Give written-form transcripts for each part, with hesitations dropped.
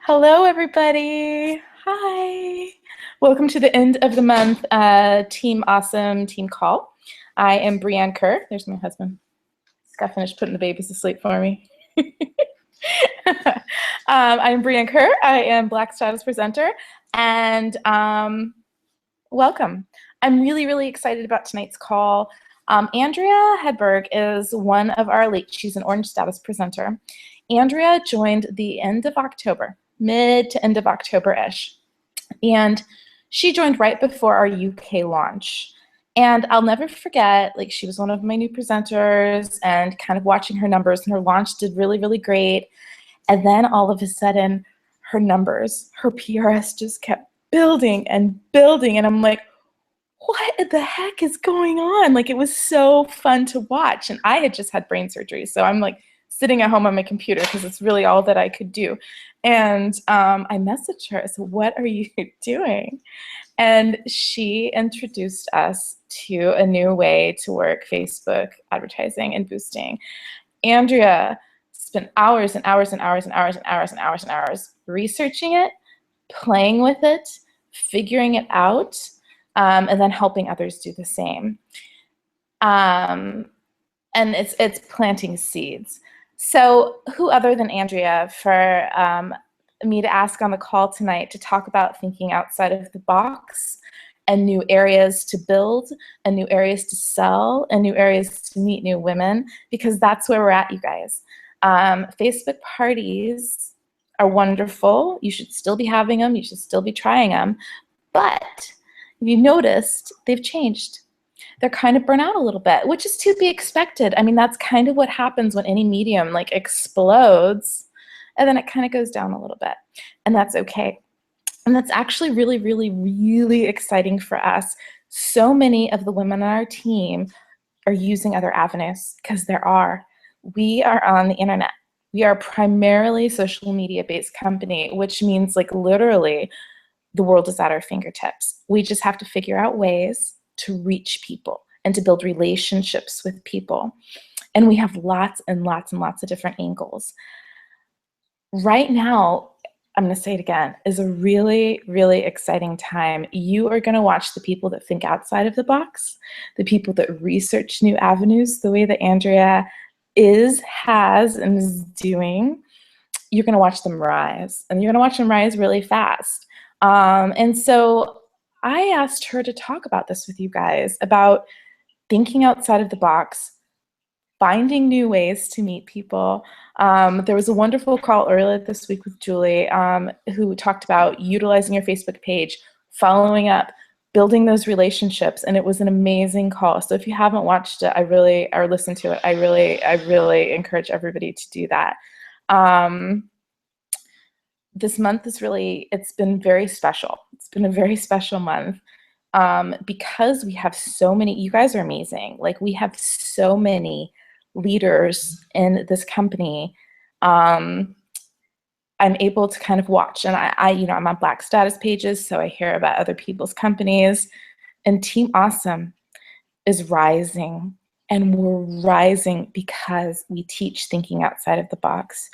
Hello, everybody. Hi. Welcome to the end of the month Team Awesome team call. I am Brianne Kerr. There's my husband. He's got finished putting the babies to sleep for me. I'm Brianne Kerr. I am Black Status presenter, and welcome. I'm really excited about tonight's call. Andrea Hedburg is one of our she's an Orange Status presenter. Andrea joined the end of October, mid to end of October-ish. And she joined right before our UK launch. And I'll never forget, like, she was one of my new presenters and kind of watching her numbers, and her launch did really great. And then all of a sudden, her numbers, her PRS just kept building and building. And I'm like, what the heck is going on? Like, it was so fun to watch. And I had just had brain surgery. So I'm like sitting at home on my computer because it's really all that I could do. And I messaged her. I said, what are you doing? And she introduced us to a new way to work Facebook advertising and boosting. Andrea spent hours and hours and hours and hours and hours and hours and hours researching it, playing with it, figuring it out, and then helping others do the same. And it's planting seeds. So who other than Andrea for me to ask on the call tonight to talk about thinking outside of the box and new areas to build and new areas to sell and new areas to meet new women, because that's where we're at, you guys. Facebook parties are wonderful. You should still be having them. You should still be trying them. But if you noticed, they've changed. They're kind of burnt out a little bit, which is to be expected. I mean, that's kind of what happens when any medium like explodes, and then it kind of goes down a little bit, and that's okay. And that's actually really exciting for us. So many of the women on our team are using other avenues, because we are on the internet. We are primarily social media based company, which means like literally the world is at our fingertips. We just have to figure out ways to reach people and to build relationships with people. And we have lots and lots and lots of different angles. Right now, I'm going to say it again, is a really exciting time. You are going to watch the people that think outside of the box, the people that research new avenues the way that Andrea has, and is doing. You're going to watch them rise, and you're going to watch them rise really fast. And so I asked her to talk about this with you guys, about thinking outside of the box, finding new ways to meet people. There was a wonderful call earlier this week with Julie, who talked about utilizing your Facebook page, following up, building those relationships, and it was an amazing call. So if you haven't watched it, or listened to it, I really encourage everybody to do that. This month it's been very special. It's been a very special month because we have so many, you guys are amazing. Like, we have so many leaders in this company. I'm able to kind of watch, and I'm on Black Status pages, so I hear about other people's companies, and Team Awesome is rising, and we're rising because we teach thinking outside of the box.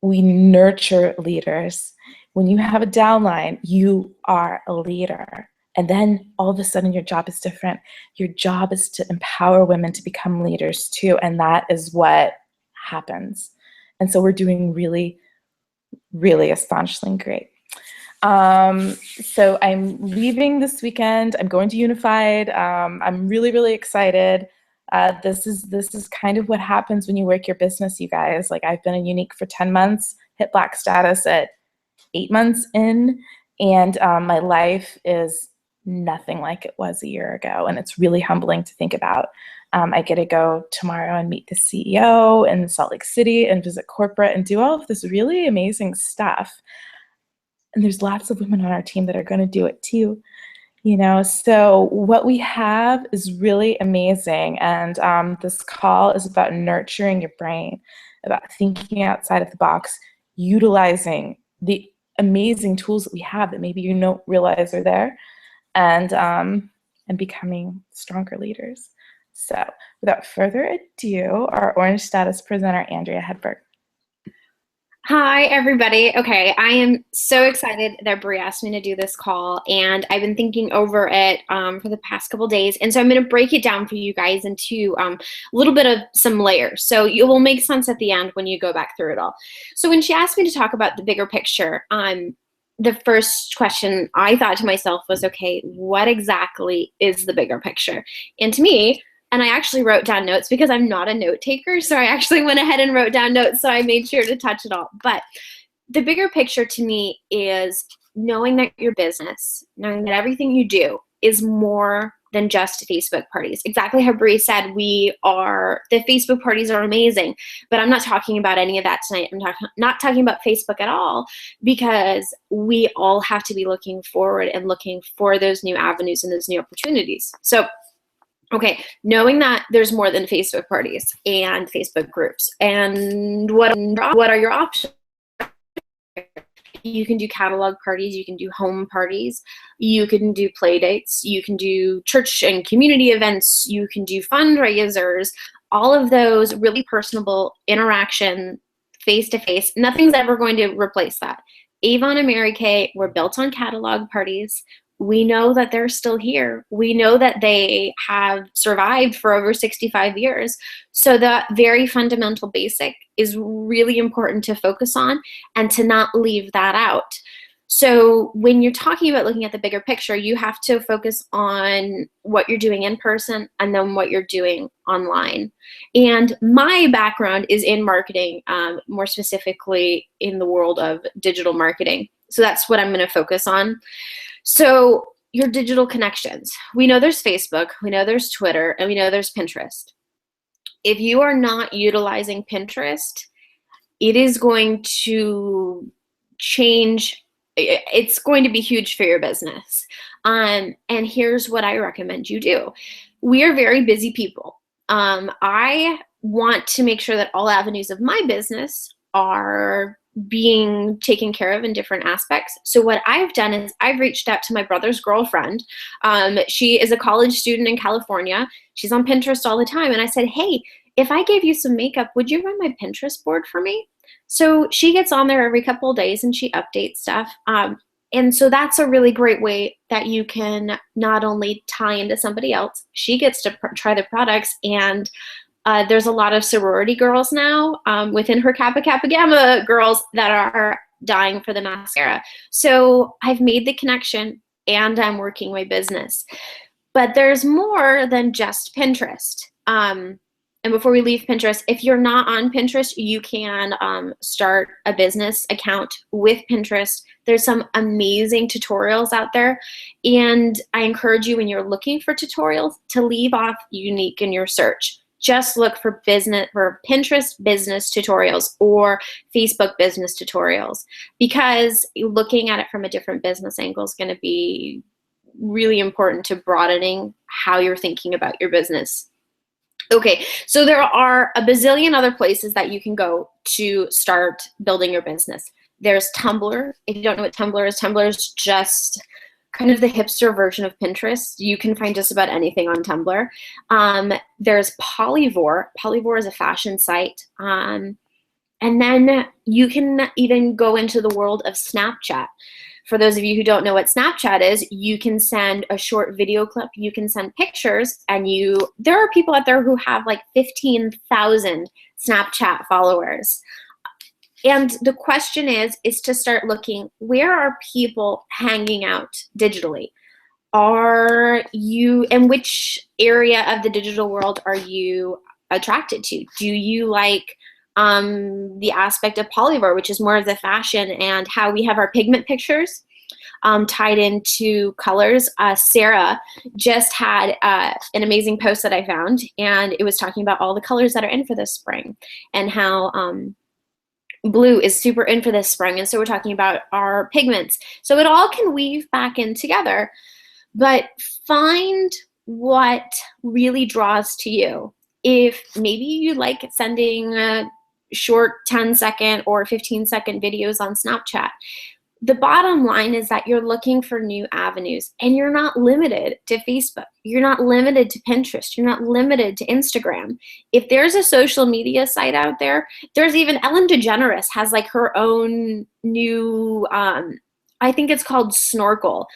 We nurture leaders. When you have a downline, you are a leader. And then all of a sudden your job is different. Your job is to empower women to become leaders too. And that is what happens. And so we're doing really astonishingly great. So I'm leaving this weekend. I'm going to Unified. I'm really excited. This is kind of what happens when you work your business, you guys. Like, I've been a Unique for 10 months, hit Black Status at 8 months in, and my life is nothing like it was a year ago, and it's really humbling to think about. I get to go tomorrow and meet the CEO in Salt Lake City and visit corporate and do all of this really amazing stuff. And there's lots of women on our team that are going to do it too. So what we have is really amazing. And this call is about nurturing your brain, about thinking outside of the box, utilizing the amazing tools that we have that maybe you don't realize are there, and becoming stronger leaders. So without further ado, our Orange Status presenter, Andrea Hedburg. Hi, everybody. Okay, I am so excited that Brie asked me to do this call, and I've been thinking over it for the past couple days. And so I'm going to break it down for you guys into a little bit of some layers. So it will make sense at the end when you go back through it all. So when she asked me to talk about the bigger picture, the first question I thought to myself was, okay, what exactly is the bigger picture? And to me, and I actually wrote down notes because I'm not a note taker. So I actually went ahead and wrote down notes. So I made sure to touch it all. But the bigger picture to me is knowing that your business, knowing that everything you do is more than just Facebook parties. Exactly how Bree said, the Facebook parties are amazing, but I'm not talking about any of that tonight. I'm not talking about Facebook at all, because we all have to be looking forward and looking for those new avenues and those new opportunities. So okay, knowing that there's more than Facebook parties and Facebook groups, and what are your options? You can do catalog parties, you can do home parties, you can do play dates, you can do church and community events, you can do fundraisers, all of those really personable interaction, face-to-face. Nothing's ever going to replace that. Avon and Mary Kay were built on catalog parties. We know that they're still here. We know that they have survived for over 65 years. So the very fundamental basic is really important to focus on and to not leave that out. So when you're talking about looking at the bigger picture, you have to focus on what you're doing in person and then what you're doing online. And my background is in marketing, more specifically in the world of digital marketing. So that's what I'm going to focus on. So your digital connections. We know there's Facebook, we know there's Twitter, and we know there's Pinterest. If you are not utilizing Pinterest, it is going to change. It's going to be huge for your business. And here's what I recommend you do. We are very busy people. I want to make sure that all avenues of my business are being taken care of in different aspects. So what I've done is I've reached out to my brother's girlfriend. She is a college student in California. She's on Pinterest all the time. And I said, hey, if I gave you some makeup, would you run my Pinterest board for me? So she gets on there every couple of days and she updates stuff. And so that's a really great way that you can not only tie into somebody else, she gets to try the products, and there's a lot of sorority girls now within her Kappa Kappa Gamma girls that are dying for the mascara. So I've made the connection and I'm working my business. But there's more than just Pinterest. And before we leave Pinterest, if you're not on Pinterest, you can start a business account with Pinterest. There's some amazing tutorials out there. And I encourage you, when you're looking for tutorials, to leave off unique in your search. Just look for Pinterest business tutorials or Facebook business tutorials, because looking at it from a different business angle is going to be really important to broadening how you're thinking about your business. Okay, so there are a bazillion other places that you can go to start building your business. There's Tumblr. If you don't know what Tumblr is just kind of the hipster version of Pinterest. You can find just about anything on Tumblr. There's Polyvore. Polyvore is a fashion site. And then you can even go into the world of Snapchat. For those of you who don't know what Snapchat is, you can send a short video clip, you can send pictures, and there are people out there who have like 15,000 Snapchat followers. And the question is to start looking, where are people hanging out digitally? In which area of the digital world are you attracted to? Do you like the aspect of Polyvore, which is more of the fashion and how we have our pigment pictures tied into colors? Sarah just had an amazing post that I found, and it was talking about all the colors that are in for this spring and how blue is super in for this spring. And so we're talking about our pigments. So it all can weave back in together, but find what really draws to you. If maybe you like sending short 10-second or 15-second videos on Snapchat, the bottom line is that you're looking for new avenues, and you're not limited to Facebook. You're not limited to Pinterest. You're not limited to Instagram. If there's a social media site out there, there's even Ellen DeGeneres has like her own new, I think it's called Snorkel.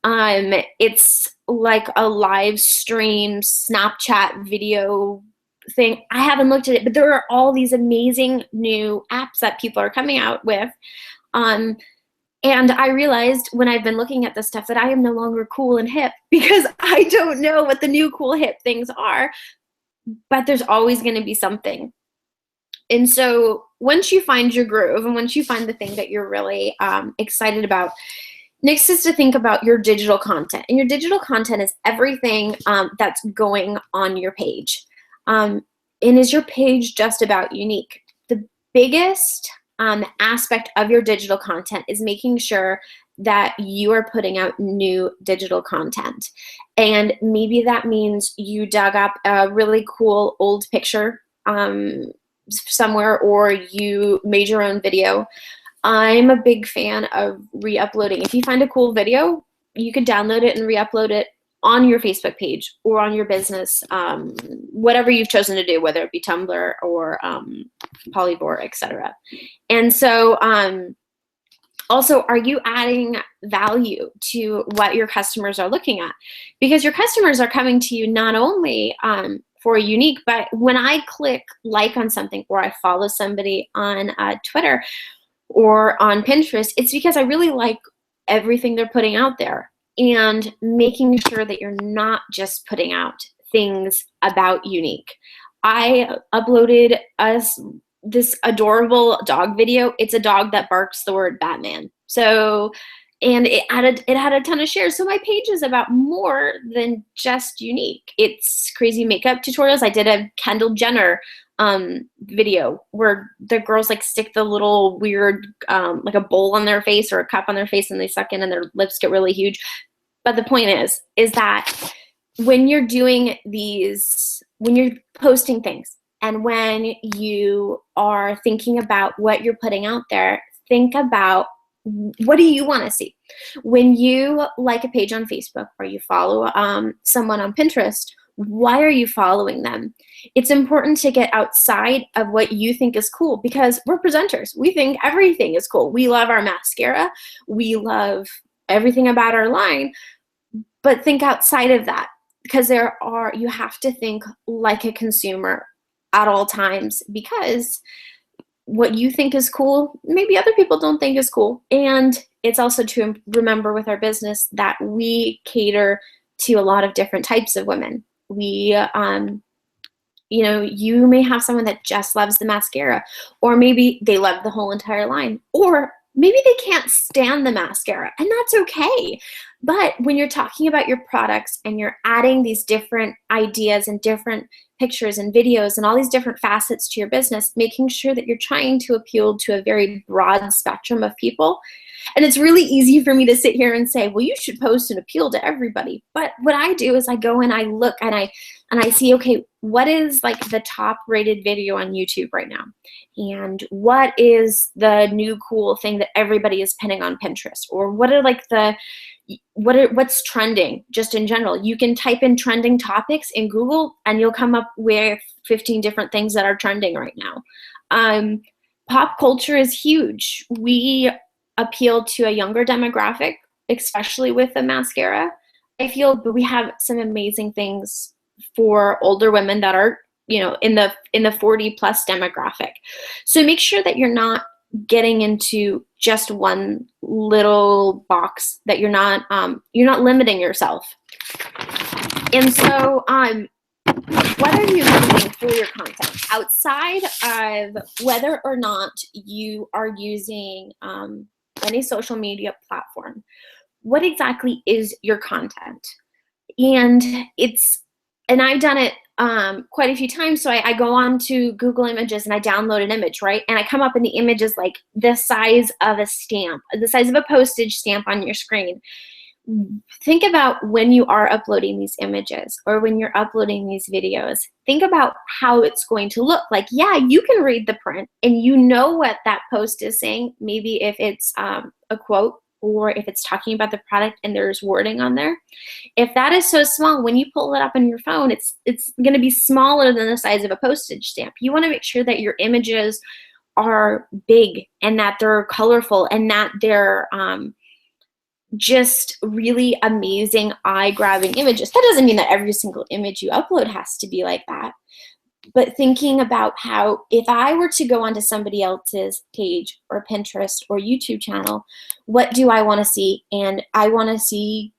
It's like a live stream Snapchat video thing. I haven't looked at it, but there are all these amazing new apps that people are coming out with. And I realized when I've been looking at this stuff that I am no longer cool and hip because I don't know what the new cool hip things are, but there's always going to be something. And so once you find your groove and once you find the thing that you're really excited about, next is to think about your digital content. And your digital content is everything that's going on your page. And is your page just about unique? The biggest aspect of your digital content is making sure that you are putting out new digital content. And maybe that means you dug up a really cool old picture somewhere, or you made your own video. I'm a big fan of re-uploading. If you find a cool video, you could download it and re-upload it on your Facebook page or on your business, whatever you've chosen to do, whether it be Tumblr or Polyvore, etc. And so also, are you adding value to what your customers are looking at? Because your customers are coming to you not only for unique, but when I click like on something or I follow somebody on Twitter or on Pinterest, it's because I really like everything they're putting out there. And making sure that you're not just putting out things about unique. I uploaded this adorable dog video. It's a dog that barks the word Batman. So, and it had a ton of shares. So my page is about more than just unique. It's crazy makeup tutorials. I did a Kendall Jenner video where the girls like stick the little weird like a bowl on their face or a cup on their face, and they suck in and their lips get really huge. But the point is that when you're doing these, when you're posting things, and when you are thinking about what you're putting out there, think about, what do you want to see? When you like a page on Facebook or you follow someone on Pinterest, why are you following them? It's important to get outside of what you think is cool, because we're presenters. We think everything is cool. We love our mascara. We love everything about our line. But think outside of that, because you have to think like a consumer at all times, because what you think is cool, maybe other people don't think is cool. And it's also to remember with our business that we cater to a lot of different types of women. We, you may have someone that just loves the mascara, or maybe they love the whole entire line, or maybe they can't stand the mascara, and that's okay. But when you're talking about your products and you're adding these different ideas and different pictures and videos and all these different facets to your business, making sure that you're trying to appeal to a very broad spectrum of people. And it's really easy for me to sit here and say, well, you should post and appeal to everybody. But what I do is I go and I look and I see, okay, what is like the top rated video on YouTube right now? And what is the new cool thing that everybody is pinning on Pinterest? Or what are like what's trending just in general? You can type in trending topics in Google and you'll come up with 15 different things that are trending right now. Pop culture is huge. We appeal to a younger demographic, especially with the mascara. I feel, but we have some amazing things for older women that are, in the 40 plus demographic. So make sure that you're not getting into just one little box, that you're not limiting yourself. And so what are you using for your content outside of whether or not you are using any social media platform? What exactly is your content? And I've done it quite a few times. So I go on to Google Images and I download an image, right? And I come up and the image is like the size of a stamp, the size of a postage stamp on your screen. think about when you are uploading these images or when you're uploading these videos, think about how it's going to look. Like, yeah, you can read the print and you know what that post is saying. Maybe if it's a quote or if it's talking about the product and there's wording on there. If that is so small, when you pull it up on your phone, it's going to be smaller than the size of a postage stamp. You want to make sure that your images are big and that they're colorful and that they're just really amazing, eye-grabbing images. That doesn't mean that every single image you upload has to be like that. But thinking about how if I were to go onto somebody else's page or Pinterest or YouTube channel, what do I want to see? And I want to see,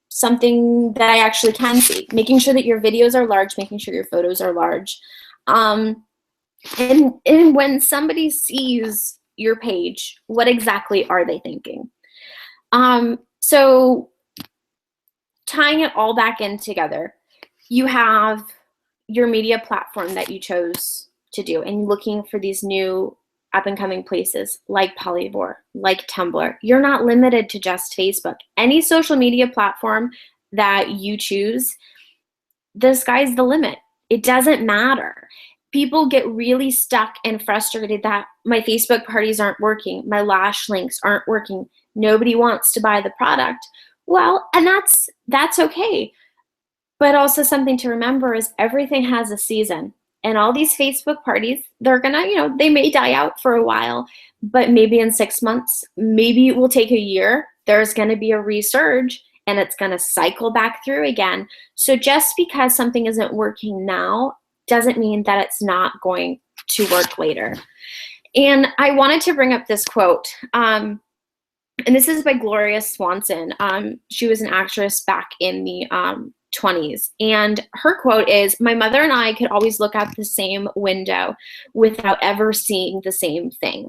something that I actually can see. Making sure that your videos are large, making sure your photos are large. And when somebody sees your page, what exactly are they thinking? So tying it all back in together, you have your media platform that you chose to do and looking for these new up and coming places like Polyvore, like Tumblr. You're not limited to just Facebook. Any social media platform that you choose, the sky's the limit. It doesn't matter. People get really stuck and frustrated that my Facebook parties aren't working, my lash links aren't working, nobody wants to buy the product. Well, and that's okay. But also something to remember is everything has a season. And all these Facebook parties, they're gonna, they may die out for a while, but maybe in 6 months, maybe it will take a year, there's gonna be a resurge and it's gonna cycle back through again. So just because something isn't working now doesn't mean that it's not going to work later. And I wanted to bring up this quote. And this is by Gloria Swanson. She was an actress back in the 20s. And her quote is, "My mother and I could always look out the same window without ever seeing the same thing."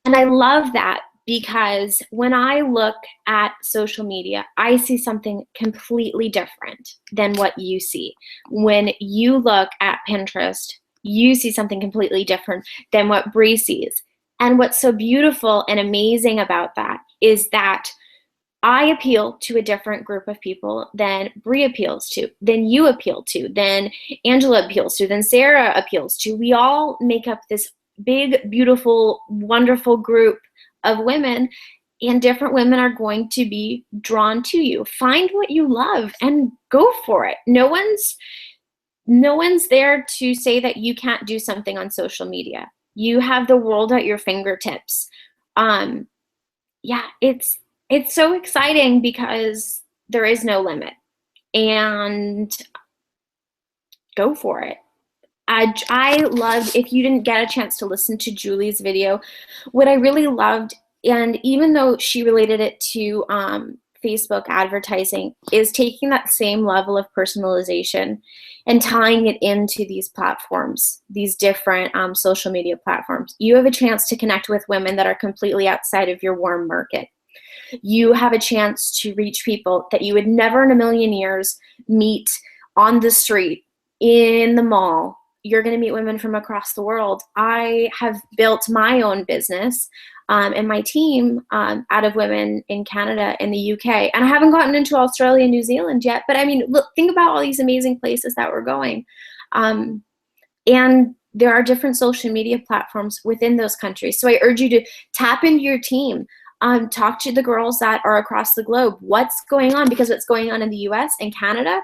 And I love that because when I look at social media, I see something completely different than what you see. When you look at Pinterest, you see something completely different than what Bree sees. And what's so beautiful and amazing about that is that I appeal to a different group of people than Bree appeals to, than you appeal to, than Angela appeals to, than Sarah appeals to. We all make up this big, beautiful, wonderful group of women, and different women are going to be drawn to you. Find what you love and go for it. No one's there to say that you can't do something on social media. You have the world at your fingertips. It's so exciting because there is no limit, and go for it. I loved, if you didn't get a chance to listen to Julie's video, what I really loved, and even though she related it to Facebook advertising, is taking that same level of personalization and tying it into these platforms, these different social media platforms. You have a chance to connect with women that are completely outside of your warm market. You have a chance to reach people that you would never in a million years meet on the street, in the mall. You're going to meet women from across the world. I have built my own business and my team out of women in Canada and the UK. And I haven't gotten into Australia and New Zealand yet. But I mean, look, think about all these amazing places that we're going. And there are different social media platforms within those countries. So I urge you to tap into your team. Talk to the girls that are across the globe. What's going on? Because what's going on in the US and Canada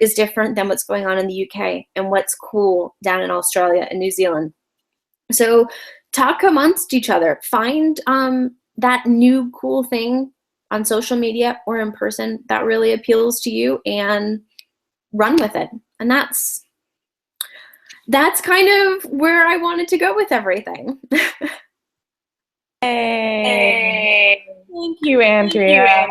is different than what's going on in the UK and what's cool down in Australia and New Zealand. So talk amongst each other. Find that new cool thing on social media or in person that really appeals to you and run with it. And that's kind of where I wanted to go with everything. Hey. Thank you, Andrea.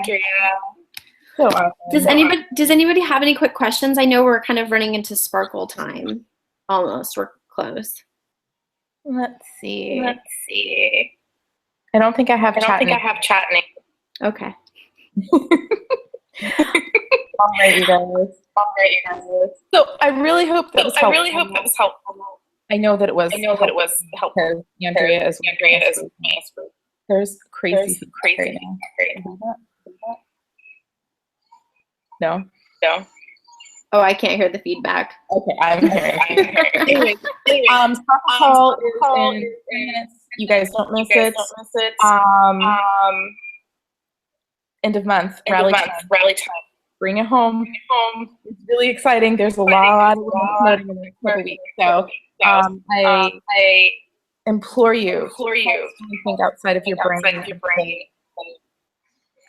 So awesome. Does anybody have any quick questions? I know we're kind of running into sparkle time. Almost. We're close. Let's see. I don't think I have chatting. Okay. All right, you guys. So I really hope that was helpful. I know that it was helpful because Andrea is my expert. There's crazy feedback right now. No? No. Oh, I can't hear the feedback. Okay, I'm hearing anyway, soccer call is in 10 minutes. You guys don't miss it. End of month, rally time. Bring it home. It's really exciting. There's a lot of promoting in the next couple weeks. So I implore you to think outside of your brain.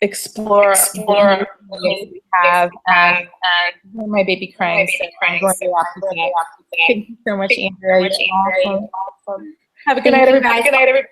Explore what we have, and my baby crying. So I'm going to have to say, thank you so much, Andrea. You're awesome. Have a good night, everybody.